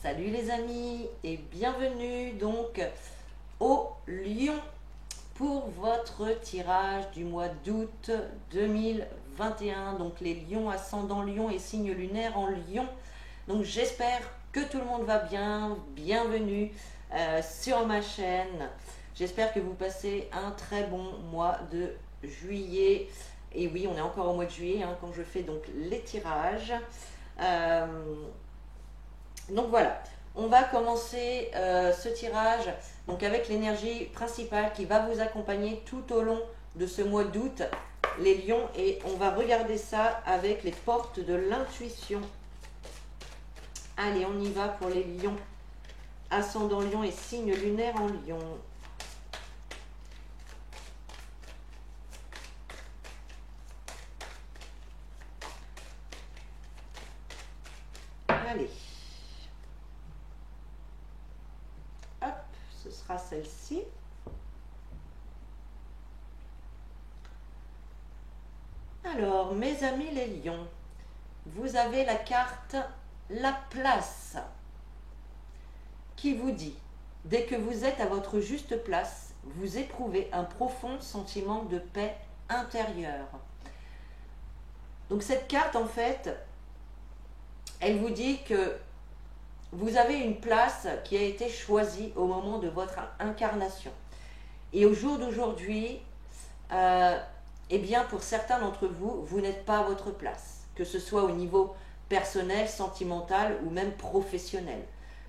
Salut les amis et bienvenue donc au Lion pour votre tirage du mois d'août 2021. Donc les lions ascendant Lion et signe lunaire en Lion. Donc j'espère que tout le monde va bien. Bienvenue sur ma chaîne. J'espère que vous passez un très bon mois de juillet. Et oui, on est encore au mois de juillet quand je fais donc les tirages. Donc voilà, on va commencer ce tirage donc avec l'énergie principale qui va vous accompagner tout au long de ce mois d'août, les lions, et on va regarder ça avec les portes de l'intuition. Allez, on y va pour les lions, ascendant Lion et signe lunaire en Lion. Allez. Hop, ce sera celle-ci. Alors, mes amis les lions, vous avez la carte La Place qui vous dit: dès que vous êtes à votre juste place, vous éprouvez un profond sentiment de paix intérieure. Donc cette carte, en fait, elle vous dit que vous avez une place qui a été choisie au moment de votre incarnation. Et au jour d'aujourd'hui, eh bien, pour certains d'entre vous, vous n'êtes pas à votre place, que ce soit au niveau personnel, sentimental ou même professionnel.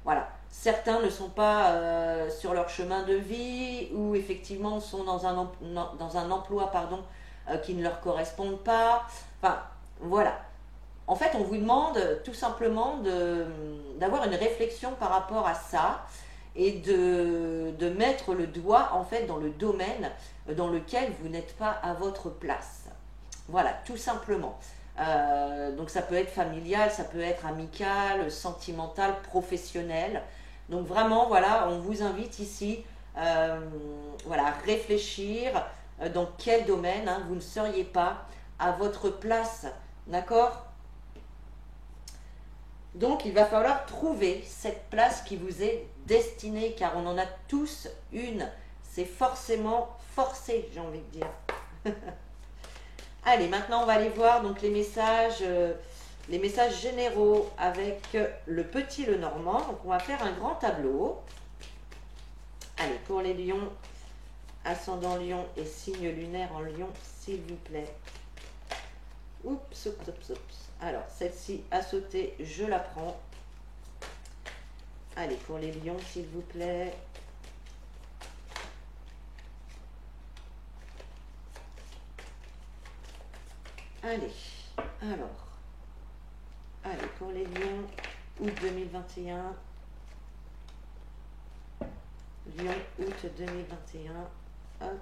Voilà. Certains ne sont pas sur leur chemin de vie, ou effectivement sont dans un emploi qui ne leur correspond pas. Enfin, voilà. En fait, on vous demande tout simplement d'avoir une réflexion par rapport à ça et de mettre le doigt en fait dans le domaine dans lequel vous n'êtes pas à votre place. Voilà, tout simplement. Donc ça peut être familial, ça peut être amical, sentimental, professionnel. Donc vraiment, voilà, on vous invite ici voilà, à réfléchir dans quel domaine vous ne seriez pas à votre place. D'accord ? Donc il va falloir trouver cette place qui vous est destinée, car on en a tous une. C'est forcément forcé, j'ai envie de dire. Allez, maintenant on va aller voir donc les messages généraux avec le petit Lenormand. Donc on va faire un grand tableau. Allez, pour les lions, ascendant Lion et signe lunaire en Lion, s'il vous plaît. Oups, oups, oups, oups. Alors, celle-ci a sauté, je la prends. Allez, pour les lions, s'il vous plaît. Allez, alors. Allez, pour les lions, août 2021. Lion, août 2021. Hop.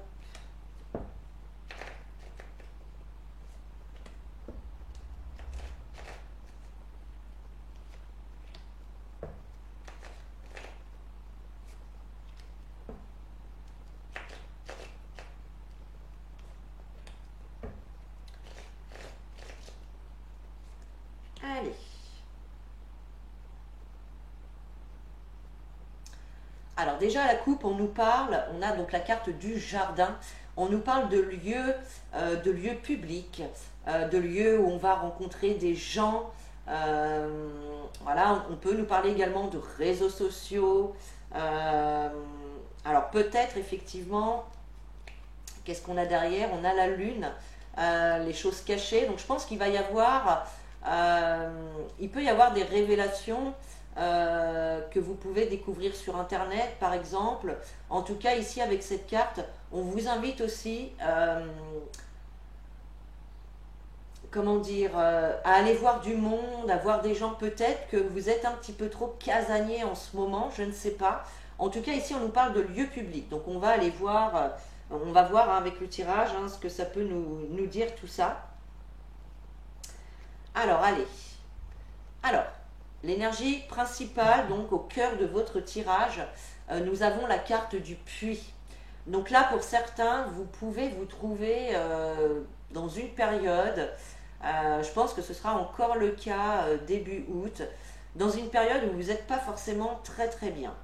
Allez. Alors déjà à la coupe, on nous parle, on a donc la carte du jardin, on nous parle de lieux publics, de lieux où on va rencontrer des gens. Voilà, on peut nous parler également de réseaux sociaux. Alors peut-être effectivement, qu'est-ce qu'on a derrière? On a la lune, les choses cachées. Donc je pense qu'il va y avoir, il peut y avoir des révélations que vous pouvez découvrir sur internet par exemple. En tout cas ici avec cette carte, on vous invite aussi comment dire, à aller voir du monde, à voir des gens. Peut-être que vous êtes un petit peu trop casanier en ce moment, je ne sais pas. En tout cas ici on nous parle de lieux publics, donc on va aller voir, on va voir avec le tirage ce que ça peut nous dire tout ça. Alors allez, alors l'énergie principale, donc au cœur de votre tirage, nous avons la carte du puits. Donc là, pour certains, vous pouvez vous trouver dans une période, je pense que ce sera encore le cas début août, dans une période où vous n'êtes pas forcément très très bien.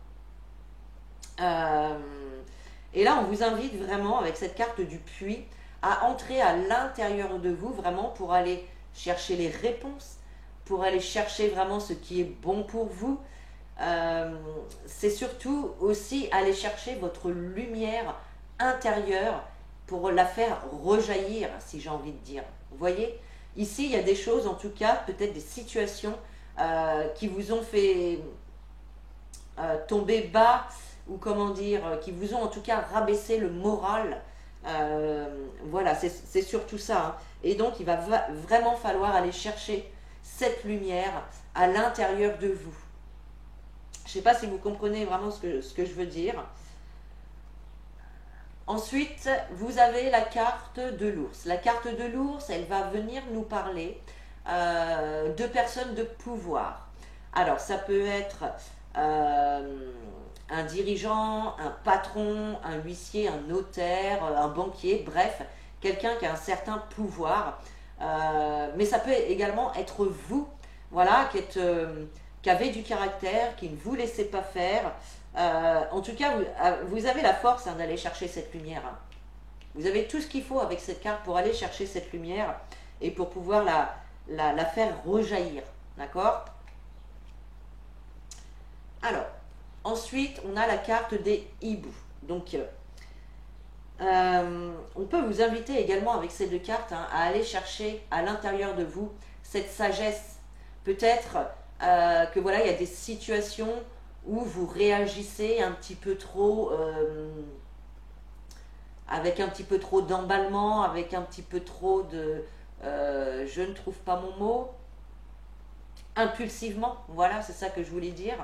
Et là, on vous invite vraiment, avec cette carte du puits, à entrer à l'intérieur de vous, vraiment pour aller chercher les réponses, pour aller chercher vraiment ce qui est bon pour vous. C'est surtout aussi aller chercher votre lumière intérieure pour la faire rejaillir, si j'ai envie de dire. Vous voyez, ici, il y a des choses, en tout cas, peut-être des situations qui vous ont fait tomber bas, ou comment dire, qui vous ont en tout cas rabaissé le moral. Voilà, c'est surtout ça. Hein. Et donc, il va vraiment falloir aller chercher cette lumière à l'intérieur de vous. Je ne sais pas si vous comprenez vraiment ce que je veux dire. Ensuite, vous avez la carte de l'ours. La carte de l'ours, elle va venir nous parler de personnes de pouvoir. Alors, ça peut être un dirigeant, un patron, un huissier, un notaire, un banquier, bref, quelqu'un qui a un certain pouvoir. Mais ça peut également être vous, voilà, qui avez du caractère, qui ne vous laissez pas faire. En tout cas, vous avez la force hein, d'aller chercher cette lumière. Hein. Vous avez tout ce qu'il faut avec cette carte pour aller chercher cette lumière et pour pouvoir la faire rejaillir. D'accord? Alors, ensuite, on a la carte des hiboux. Donc, on peut vous inviter également avec ces deux cartes hein, à aller chercher à l'intérieur de vous cette sagesse. Peut-être que voilà, il y a des situations où vous réagissez un petit peu trop, avec un petit peu trop d'emballement, avec un petit peu trop de, je ne trouve pas mon mot, impulsivement, voilà, c'est ça que je voulais dire,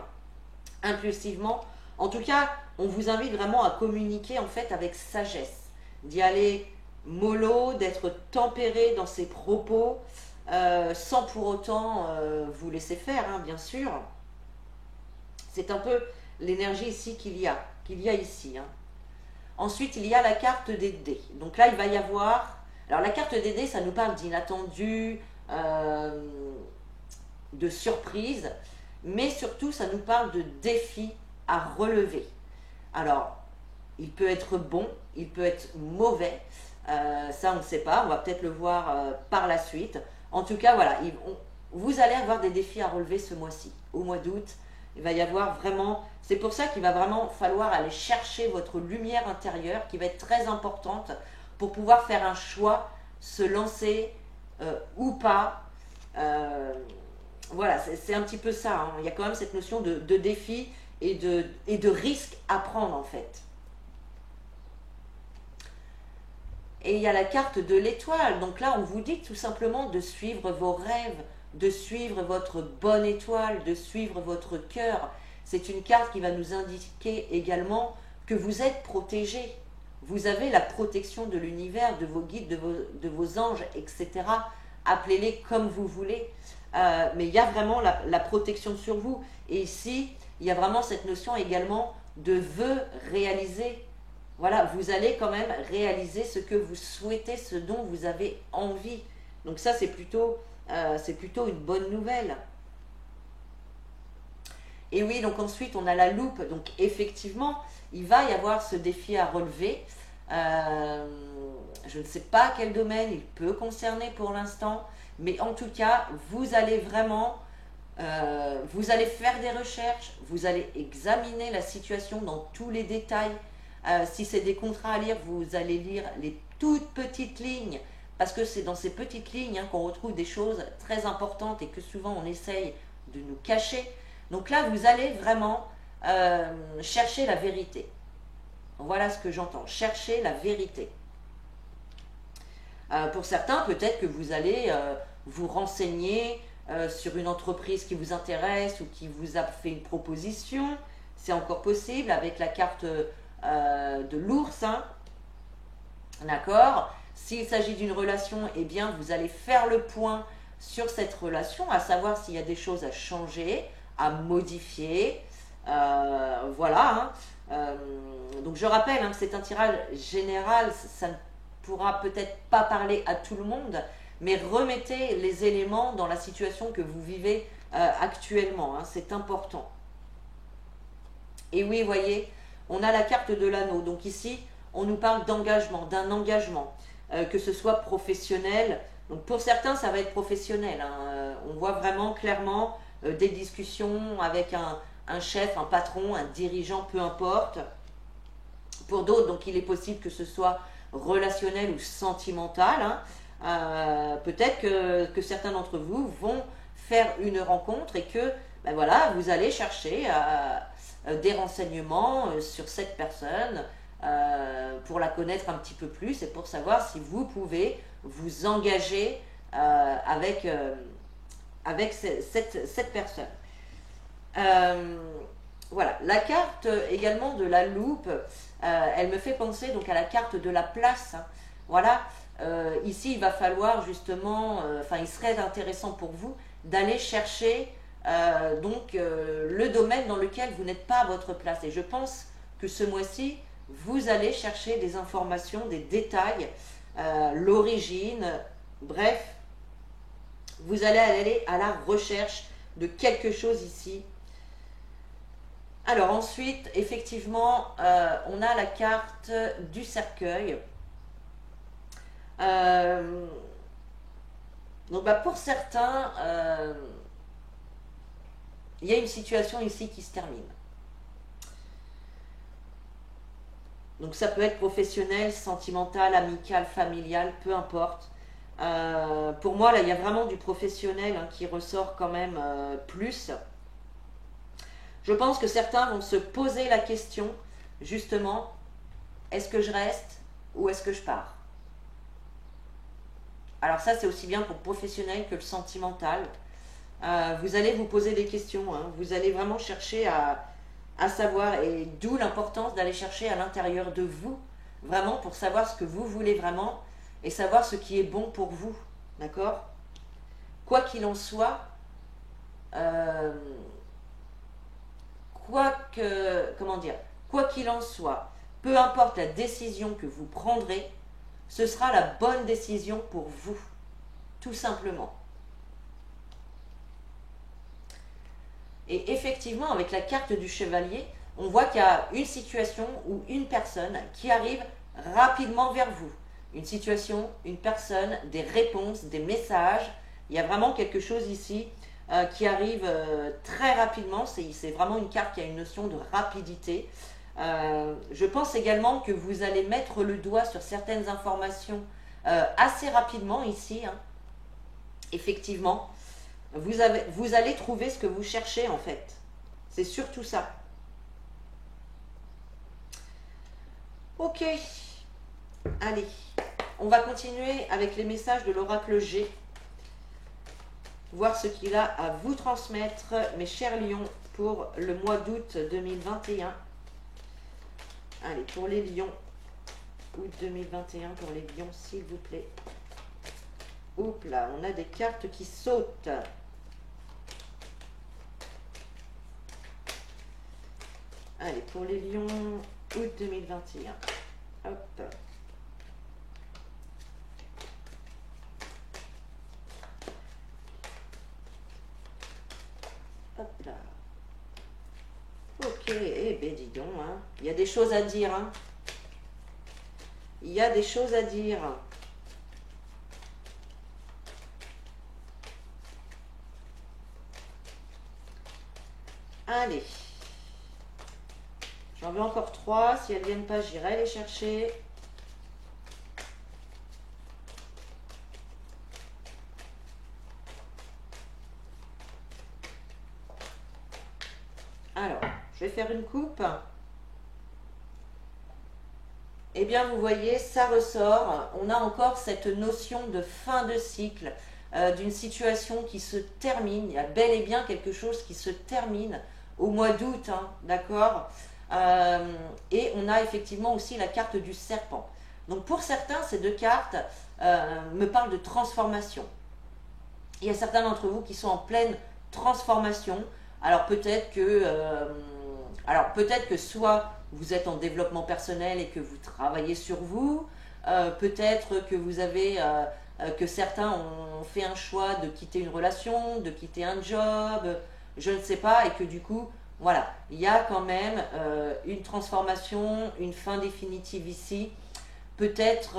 impulsivement. En tout cas, on vous invite vraiment à communiquer en fait avec sagesse, d'y aller mollo, d'être tempéré dans ses propos, sans pour autant vous laisser faire, hein, bien sûr. C'est un peu l'énergie ici qu'il y a ici. Hein. Ensuite, il y a la carte des dés. Donc là, il va y avoir... Alors, la carte des dés, ça nous parle d'inattendu, de surprise, mais surtout, ça nous parle de défis à relever. Alors, il peut être bon, il peut être mauvais. Ça, on ne sait pas. On va peut-être le voir par la suite. En tout cas, voilà, vous allez avoir des défis à relever ce mois-ci, au mois d'août. Il va y avoir vraiment, c'est pour ça qu'il va vraiment falloir aller chercher votre lumière intérieure qui va être très importante pour pouvoir faire un choix, se lancer ou pas. Voilà, c'est un petit peu ça. Hein. Il y a quand même cette notion de défi et de risque à prendre en fait. Et il y a la carte de l'étoile. Donc là, on vous dit tout simplement de suivre vos rêves, de suivre votre bonne étoile, de suivre votre cœur. C'est une carte qui va nous indiquer également que vous êtes protégé. Vous avez la protection de l'univers, de vos guides, de vos anges, etc. Appelez-les comme vous voulez. Mais il y a vraiment la protection sur vous. Et ici, il y a vraiment cette notion également de vœux réalisés. Voilà, vous allez quand même réaliser ce que vous souhaitez, ce dont vous avez envie. Donc ça, c'est plutôt une bonne nouvelle. Et oui, donc ensuite, on a la loupe. Donc effectivement, il va y avoir ce défi à relever. Je ne sais pas quel domaine il peut concerner pour l'instant. Mais en tout cas, vous allez vraiment... vous allez faire des recherches. Vous allez examiner la situation dans tous les détails. Si c'est des contrats à lire, vous allez lire les toutes petites lignes. Parce que c'est dans ces petites lignes hein, qu'on retrouve des choses très importantes et que souvent on essaye de nous cacher. Donc là, vous allez vraiment chercher la vérité. Voilà ce que j'entends, chercher la vérité. Pour certains, peut-être que vous allez vous renseigner sur une entreprise qui vous intéresse ou qui vous a fait une proposition. C'est encore possible avec la carte de l'ours. Hein. D'accord ? S'il s'agit d'une relation, eh bien, vous allez faire le point sur cette relation, à savoir s'il y a des choses à changer, à modifier. Voilà. Hein. Donc, je rappelle que c'est un tirage général. Ça ne pourra peut-être pas parler à tout le monde, mais remettez les éléments dans la situation que vous vivez actuellement, hein, c'est important. Et oui, voyez, on a la carte de l'anneau, donc ici, on nous parle d'engagement, d'un engagement, que ce soit professionnel. Donc pour certains, ça va être professionnel, hein. On voit vraiment clairement des discussions avec un chef, un patron, un dirigeant, peu importe. Pour d'autres, donc il est possible que ce soit relationnel ou sentimental, hein. Peut-être que certains d'entre vous vont faire une rencontre et que ben voilà, vous allez chercher des renseignements sur cette personne pour la connaître un petit peu plus et pour savoir si vous pouvez vous engager avec cette personne. Voilà, la carte également de la loupe, elle me fait penser donc à la carte de la place, hein. Voilà, ici il va falloir justement, il serait intéressant pour vous d'aller chercher le domaine dans lequel vous n'êtes pas à votre place. Et je pense que ce mois-ci, vous allez chercher des informations, des détails, l'origine, bref, vous allez aller à la recherche de quelque chose ici. Alors ensuite, effectivement, on a la carte du cercueil. Donc pour certains, il y a une situation ici qui se termine. Donc ça peut être professionnel, sentimental, amical, familial, peu importe. Pour moi, là, il y a vraiment du professionnel hein, qui ressort quand même plus. Je pense que certains vont se poser la question, justement, est-ce que je reste ou est-ce que je pars? Alors ça, c'est aussi bien pour le professionnel que le sentimental. Vous allez vous poser des questions, hein. Vous allez vraiment chercher à savoir, et d'où l'importance d'aller chercher à l'intérieur de vous, vraiment pour savoir ce que vous voulez vraiment, et savoir ce qui est bon pour vous, d'accord? Quoi qu'il en soit, quoi qu'il en soit, peu importe la décision que vous prendrez, ce sera la bonne décision pour vous, tout simplement. Et effectivement, avec la carte du chevalier, on voit qu'il y a une situation ou une personne qui arrive rapidement vers vous. Une situation, une personne, des réponses, des messages. Il y a vraiment quelque chose ici qui arrive très rapidement. C'est vraiment une carte qui a une notion de rapidité. Je pense également que vous allez mettre le doigt sur certaines informations assez rapidement ici, hein. Effectivement, vous allez trouver ce que vous cherchez en fait. C'est surtout ça. Ok, allez, on va continuer avec les messages de l'oracle G. Voir ce qu'il a à vous transmettre, mes chers lions, pour le mois d'août 2021. Allez, pour les lions, août 2021, pour les lions, s'il vous plaît. Oups là, on a des cartes qui sautent. Allez, pour les lions, août 2021. Hop. Hop là. Ok, eh ben dis donc, hein. Il y a des choses à dire, hein. Il y a des choses à dire. Allez. J'en veux encore 3. Si elles ne viennent pas, j'irai les chercher. Alors, je vais faire une coupe. Eh bien, vous voyez, ça ressort. On a encore cette notion de fin de cycle, d'une situation qui se termine. Il y a bel et bien quelque chose qui se termine au mois d'août, hein, d'accord? Et on a effectivement aussi la carte du serpent. Donc pour certains, ces deux cartes me parlent de transformation. Il y a certains d'entre vous qui sont en pleine transformation. Alors peut-être que soit vous êtes en développement personnel et que vous travaillez sur vous, peut-être que vous avez que certains ont fait un choix de quitter une relation, de quitter un job, je ne sais pas, et que du coup, voilà, il y a quand même une transformation, une fin définitive ici. Peut-être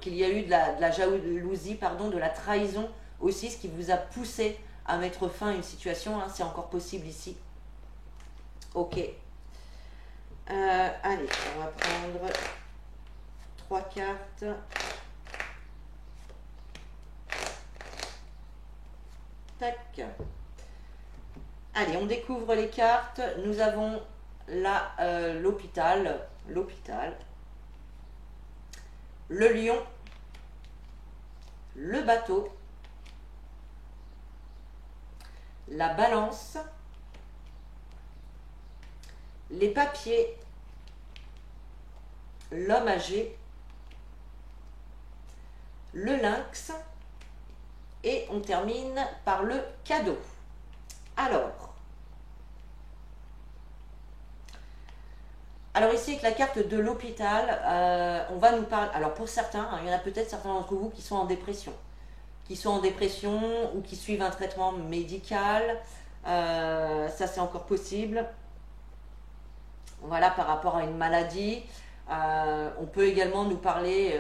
qu'il y a eu de la jalousie, pardon, de la trahison aussi, ce qui vous a poussé à mettre fin à une situation, hein, c'est encore possible ici. Ok. Allez, on va prendre 3 cartes. Tac. Allez, on découvre les cartes. Nous avons là l'hôpital, le lion, le bateau, la balance, les papiers, l'homme âgé, le lynx et on termine par le cadeau. Alors ici avec la carte de l'hôpital, on va nous parler, alors pour certains, hein, il y en a peut-être certains d'entre vous qui sont en dépression, ou qui suivent un traitement médical, ça c'est encore possible, voilà, par rapport à une maladie. On peut également nous parler,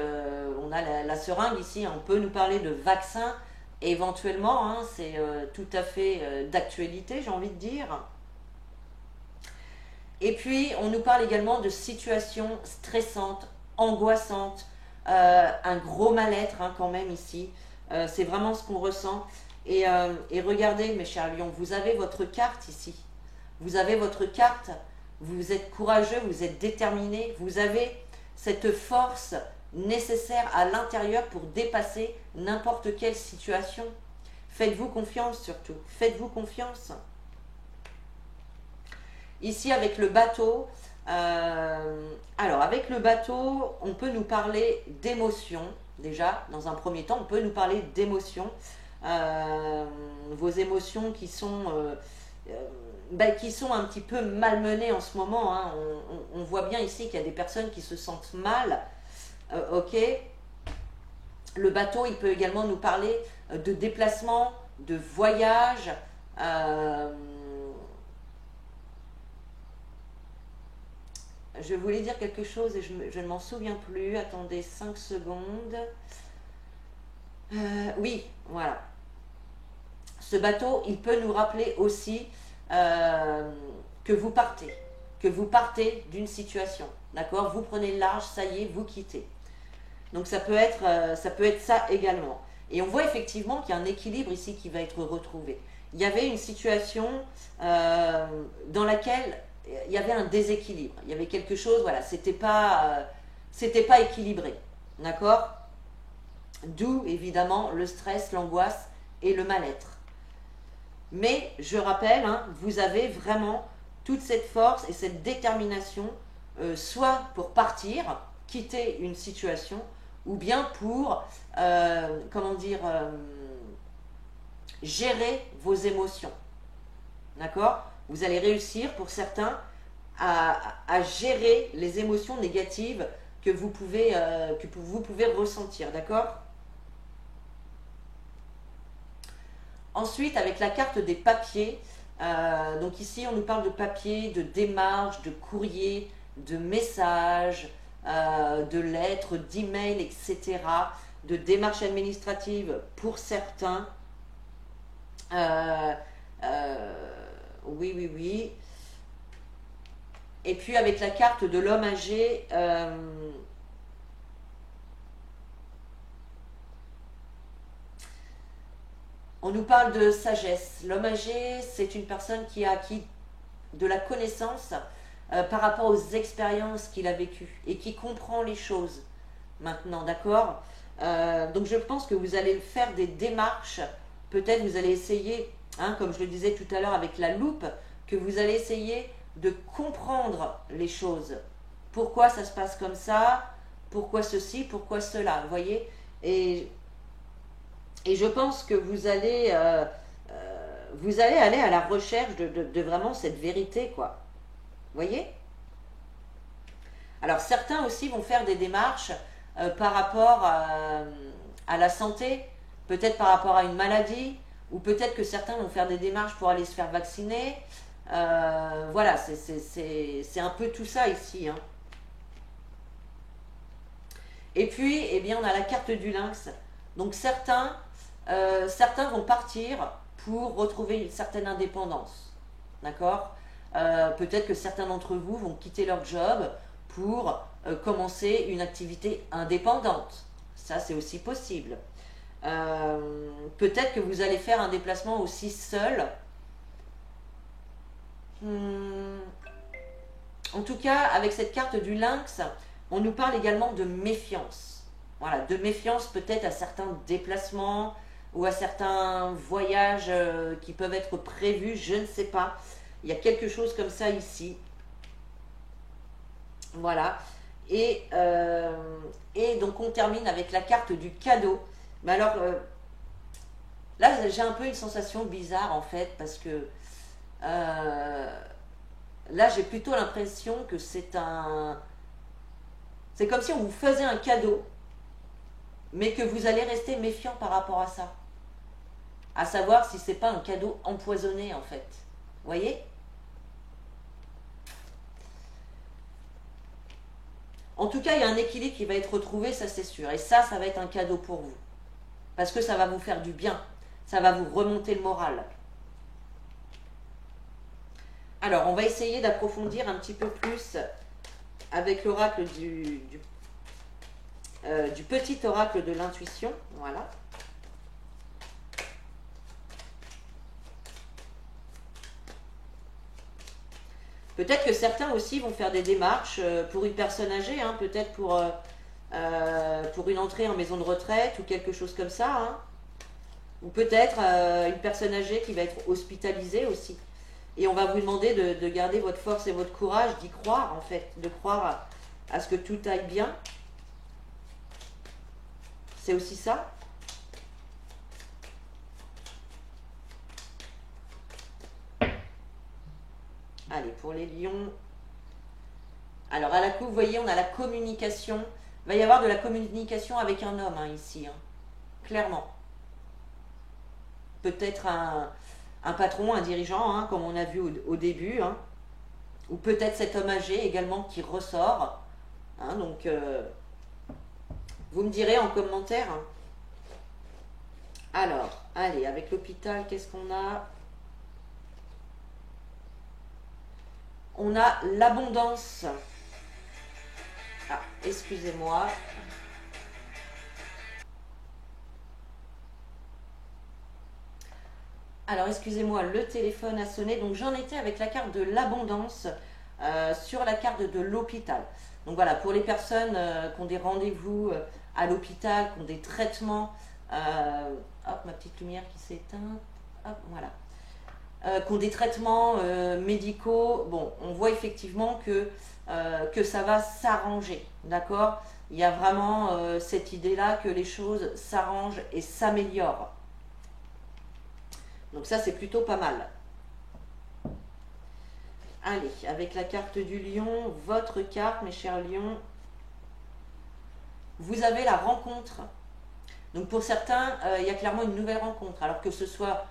on a la seringue ici, on peut nous parler de vaccins éventuellement, hein, c'est tout à fait d'actualité, j'ai envie de dire. Et puis on nous parle également de situations stressantes, angoissantes, un gros mal-être, hein, quand même ici, c'est vraiment ce qu'on ressent. Et regardez mes chers lions, vous avez votre carte ici, vous avez votre carte. Vous êtes courageux, vous êtes déterminé, vous avez cette force nécessaire à l'intérieur pour dépasser n'importe quelle situation. Faites-vous confiance surtout, faites-vous confiance. Ici avec le bateau, alors avec le bateau, on peut nous parler d'émotions. Déjà, dans un premier temps, on peut nous parler d'émotions. Vos émotions qui sont un petit peu malmenées en ce moment, hein. On voit bien ici qu'il y a des personnes qui se sentent mal. Ok. Le bateau, il peut également nous parler de déplacement, de voyage. Je voulais dire quelque chose et je ne m'en souviens plus. Attendez 5 secondes. Oui, voilà. Ce bateau, il peut nous rappeler aussi que vous partez d'une situation, d'accord? Vous prenez le large, ça y est, vous quittez. Donc ça peut être ça également. Et on voit effectivement qu'il y a un équilibre ici qui va être retrouvé. Il y avait une situation dans laquelle il y avait un déséquilibre. Il y avait quelque chose, voilà, c'était pas équilibré, d'accord? D'où évidemment le stress, l'angoisse et le mal-être. Mais je rappelle, hein, vous avez vraiment toute cette force et cette détermination, soit pour partir, quitter une situation, ou bien pour, gérer vos émotions. D'accord? Vous allez réussir, pour certains, à gérer les émotions négatives que vous pouvez ressentir. D'accord? Ensuite, avec la carte des papiers, donc ici on nous parle de papiers, de démarches, de courriers, de messages, de lettres, d'emails, etc., de démarches administratives pour certains. Oui. Et puis avec la carte de l'homme âgé, on nous parle de sagesse. L'homme âgé, c'est une personne qui a acquis de la connaissance par rapport aux expériences qu'il a vécues et qui comprend les choses maintenant, d'accord? Donc je pense que vous allez faire des démarches, peut-être vous allez essayer, hein, comme je le disais tout à l'heure avec la loupe, que vous allez essayer de comprendre les choses. Pourquoi ça se passe comme ça? Pourquoi ceci? Pourquoi cela? Vous voyez? Et je pense que vous allez aller à la recherche de vraiment cette vérité, quoi. Vous voyez? Alors certains aussi vont faire des démarches par rapport à la santé, peut-être par rapport à une maladie, ou peut-être que certains vont faire des démarches pour aller se faire vacciner. Voilà, c'est un peu tout ça ici, hein. Et puis, eh bien, on a la carte du lynx. Donc certains vont partir pour retrouver une certaine indépendance. D'accord. Peut-être que certains d'entre vous vont quitter leur job pour commencer une activité indépendante. Ça, c'est aussi possible. Peut-être que vous allez faire un déplacement aussi seul. En tout cas, avec cette carte du lynx, on nous parle également de méfiance. Voilà, de méfiance peut-être à certains déplacements ou à certains voyages qui peuvent être prévus, je ne sais pas. Il y a quelque chose comme ça ici. Voilà. Et donc on termine avec la carte du cadeau. Mais alors, là j'ai un peu une sensation bizarre en fait, parce que là j'ai plutôt l'impression que c'est comme si on vous faisait un cadeau, mais que vous allez rester méfiant par rapport à ça. À savoir si c'est pas un cadeau empoisonné en fait. Vous voyez? En tout cas, il y a un équilibre qui va être retrouvé, ça c'est sûr. Et ça va être un cadeau pour vous. Parce que ça va vous faire du bien. Ça va vous remonter le moral. Alors, on va essayer d'approfondir un petit peu plus avec l'oracle du petit oracle de l'intuition. Voilà. Peut-être que certains aussi vont faire des démarches pour une personne âgée, hein, peut-être pour une entrée en maison de retraite ou quelque chose comme ça. Hein. Ou peut-être une personne âgée qui va être hospitalisée aussi. Et on va vous demander de garder votre force et votre courage, d'y croire en fait, de croire à ce que tout aille bien. C'est aussi ça. Allez, pour les lions. Alors, à la coupe, vous voyez, on a la communication. Il va y avoir de la communication avec un homme, hein, ici. Hein. Clairement. Peut-être un patron, un dirigeant, hein, comme on a vu au début. Hein. Ou peut-être cet homme âgé également qui ressort. Hein, donc, vous me direz en commentaire. Hein. Alors, allez, avec l'hôpital, qu'est-ce qu'on a ? On a l'abondance. Ah, excusez-moi. Alors, excusez-moi, le téléphone a sonné. Donc, j'en étais avec la carte de l'abondance sur la carte de l'hôpital. Donc, voilà, pour les personnes qui ont des rendez-vous à l'hôpital, qui ont des traitements. Hop, ma petite lumière qui s'est éteinte. Hop, voilà. Qui ont des traitements médicaux, bon, on voit effectivement que ça va s'arranger, d'accord? Il y a vraiment cette idée-là que les choses s'arrangent et s'améliorent. Donc ça, c'est plutôt pas mal. Allez, avec la carte du lion, votre carte, mes chers lions, vous avez la rencontre. Donc pour certains, il y a clairement une nouvelle rencontre, alors que ce soit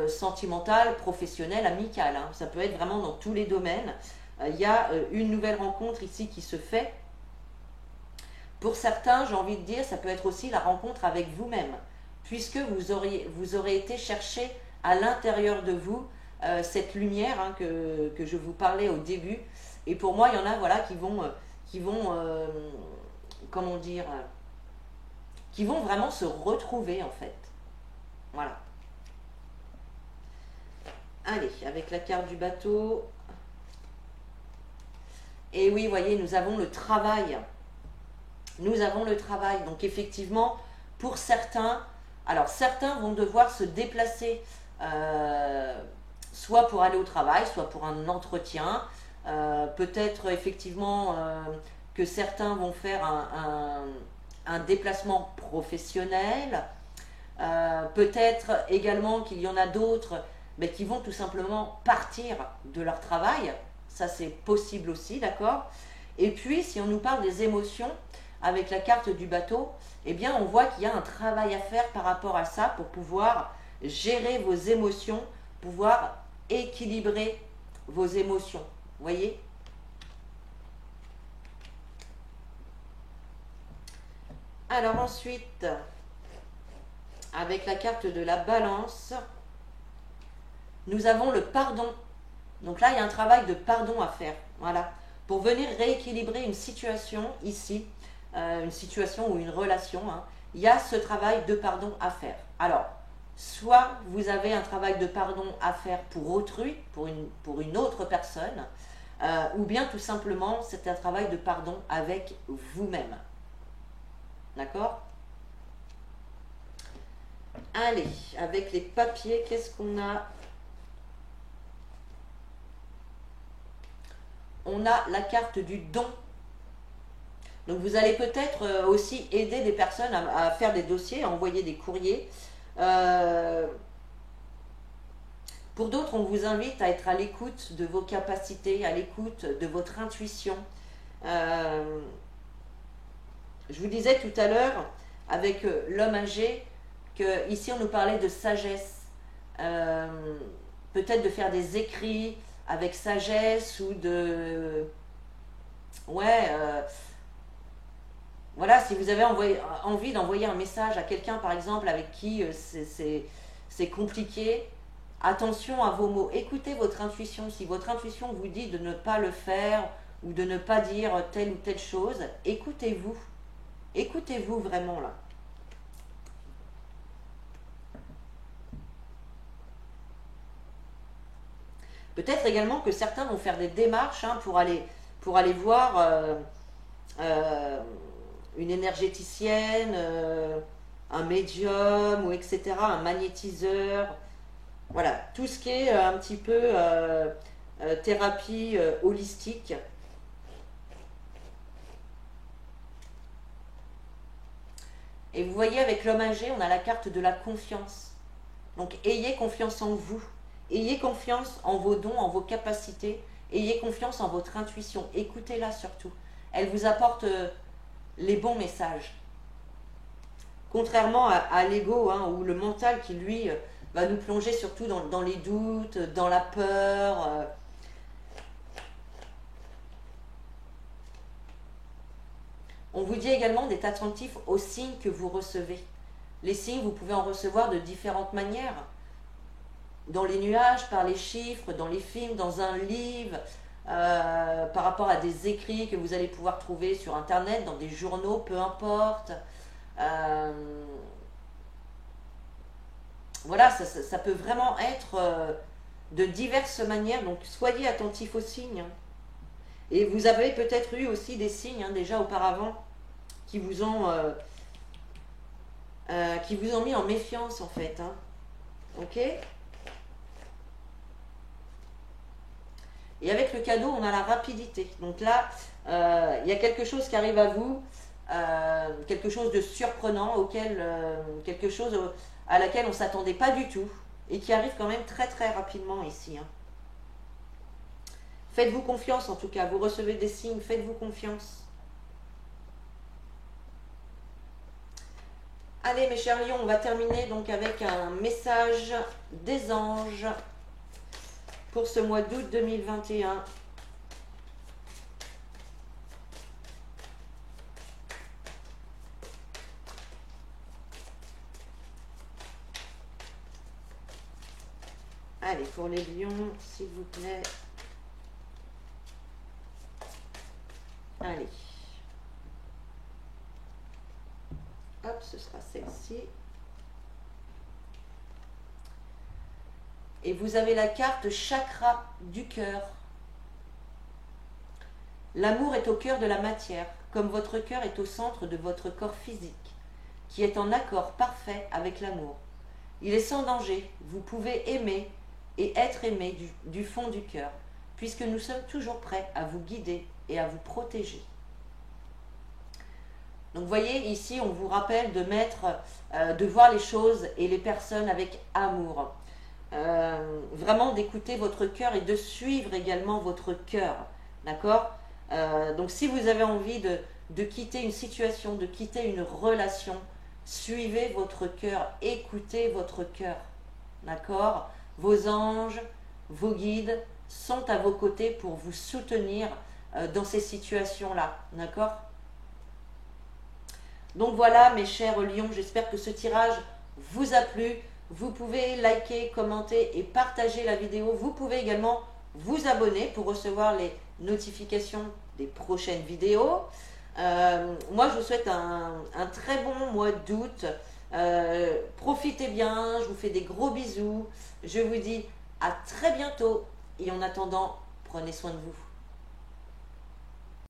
sentimentale, professionnelle, amicale. Hein. Ça peut être vraiment dans tous les domaines. Il y a une nouvelle rencontre ici qui se fait. Pour certains, j'ai envie de dire, ça peut être aussi la rencontre avec vous-même, puisque vous aurez été chercher à l'intérieur de vous cette lumière hein, que je vous parlais au début. Et pour moi, il y en a voilà, qui vont comment dire, qui vont vraiment se retrouver en fait. Voilà. Allez, avec la carte du bateau. Et oui, vous voyez, nous avons le travail. Nous avons le travail. Donc effectivement, pour certains, alors certains vont devoir se déplacer, soit pour aller au travail, soit pour un entretien. Peut-être effectivement que certains vont faire un déplacement professionnel. Peut-être également qu'il y en a d'autres mais qui vont tout simplement partir de leur travail. Ça, c'est possible aussi, d'accord? Et puis, si on nous parle des émotions, avec la carte du bateau, eh bien on voit qu'il y a un travail à faire par rapport à ça pour pouvoir gérer vos émotions, pouvoir équilibrer vos émotions. Vous voyez? Alors ensuite, avec la carte de la balance, nous avons le pardon. Donc là, il y a un travail de pardon à faire. Voilà. Pour venir rééquilibrer une situation ici, une situation ou une relation, hein, il y a ce travail de pardon à faire. Alors, soit vous avez un travail de pardon à faire pour autrui, pour une autre personne, ou bien tout simplement, c'est un travail de pardon avec vous-même. D'accord? Allez, avec les papiers, qu'est-ce qu'on a? On a la carte du don. Donc vous allez peut-être aussi aider des personnes à faire des dossiers, à envoyer des courriers. Pour d'autres, on vous invite à être à l'écoute de vos capacités, à l'écoute de votre intuition. Je vous disais tout à l'heure, avec l'homme âgé, que ici on nous parlait de sagesse. Peut-être de faire des écrits avec sagesse ou de... Ouais, voilà, si vous avez envie d'envoyer un message à quelqu'un, par exemple, avec qui c'est compliqué, attention à vos mots. Écoutez votre intuition. Si votre intuition vous dit de ne pas le faire ou de ne pas dire telle ou telle chose, écoutez-vous. Écoutez-vous vraiment là. Peut-être également que certains vont faire des démarches hein, pour aller voir une énergéticienne, un médium, ou etc., un magnétiseur. Voilà, tout ce qui est un petit peu thérapie holistique. Et vous voyez, avec l'homme âgé, on a la carte de la confiance. Donc, ayez confiance en vous. Ayez confiance en vos dons, en vos capacités. Ayez confiance en votre intuition. Écoutez-la surtout. Elle vous apporte les bons messages. Contrairement à l'ego hein, ou le mental qui, lui, va nous plonger surtout dans les doutes, dans la peur. On vous dit également d'être attentif aux signes que vous recevez. Les signes, vous pouvez en recevoir de différentes manières. Dans les nuages, par les chiffres, dans les films, dans un livre, par rapport à des écrits que vous allez pouvoir trouver sur Internet, dans des journaux, peu importe. Voilà, ça peut vraiment être de diverses manières, donc soyez attentifs aux signes. Et vous avez peut-être eu aussi des signes hein, déjà auparavant qui vous ont mis en méfiance en fait. Hein. Ok ? Et avec le cadeau, on a la rapidité. Donc là, il y a quelque chose qui arrive à vous, quelque chose de surprenant, quelque chose à laquelle on ne s'attendait pas du tout, et qui arrive quand même très très rapidement ici. Hein. Faites-vous confiance en tout cas, vous recevez des signes, faites-vous confiance. Allez mes chers lions, on va terminer donc avec un message des anges pour ce mois d'août 2021. Allez, pour les lions, s'il vous plaît. Allez. Hop, ce sera celle-ci. Et vous avez la carte chakra du cœur. L'amour est au cœur de la matière, comme votre cœur est au centre de votre corps physique, qui est en accord parfait avec l'amour. Il est sans danger, vous pouvez aimer et être aimé du fond du cœur, puisque nous sommes toujours prêts à vous guider et à vous protéger. Donc vous voyez, ici, on vous rappelle de voir les choses et les personnes avec amour. Vraiment d'écouter votre cœur et de suivre également votre cœur. D'accord ? Donc si vous avez envie de quitter une situation, de quitter une relation, suivez votre cœur, écoutez votre cœur. D'accord? Vos anges, vos guides sont à vos côtés pour vous soutenir dans ces situations-là. D'accord? Donc voilà mes chers lions, j'espère que ce tirage vous a plu. Vous pouvez liker, commenter et partager la vidéo. Vous pouvez également vous abonner pour recevoir les notifications des prochaines vidéos. Moi je vous souhaite un très bon mois d'août. Profitez bien, je vous fais des gros bisous. Je vous dis à très bientôt et en attendant, prenez soin de vous.